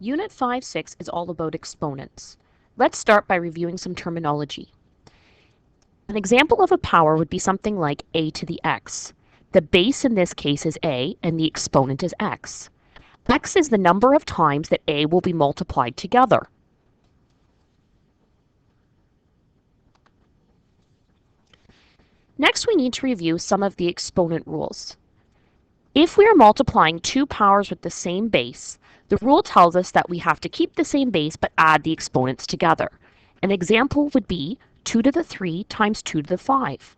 Unit 5.6 is all about exponents. Let's start by reviewing some terminology. An example of a power would be something like a to the x. The base in this case is a, and the exponent is x. X is the number of times that a will be multiplied together. Next, we need to review some of the exponent rules. If we are multiplying two powers with the same base, the rule tells us that we have to keep the same base but add the exponents together. An example would be 2 to the 3 times 2 to the 5.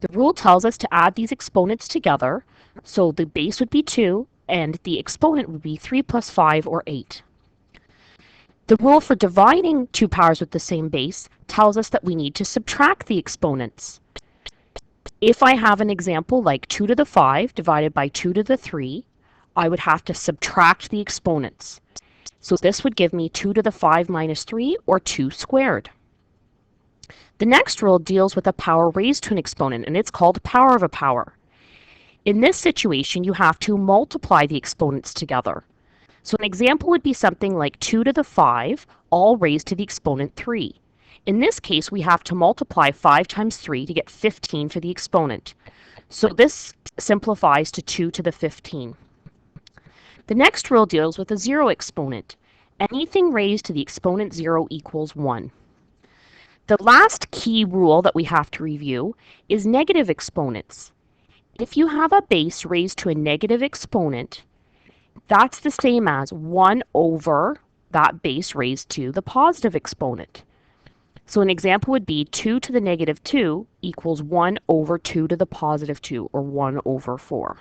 The rule tells us to add these exponents together, so the base would be 2 and the exponent would be 3 plus 5 or 8. The rule for dividing two powers with the same base tells us that we need to subtract the exponents. If I have an example like 2 to the 5 divided by 2 to the 3, I would have to subtract the exponents. So this would give me 2 to the 5 minus 3, or 2 squared. The next rule deals with a power raised to an exponent, and it's called power of a power. In this situation, you have to multiply the exponents together. So an example would be something like 2 to the 5, all raised to the exponent 3. In this case, we have to multiply 5 times 3 to get 15 for the exponent. So this simplifies to 2 to the 15. The next rule deals with a zero exponent. Anything raised to the exponent 0 equals 1. The last key rule that we have to review is negative exponents. If you have a base raised to a negative exponent, that's the same as 1 over that base raised to the positive exponent. So an example would be 2 to the negative 2 equals 1 over 2 to the positive 2, or 1 over 4.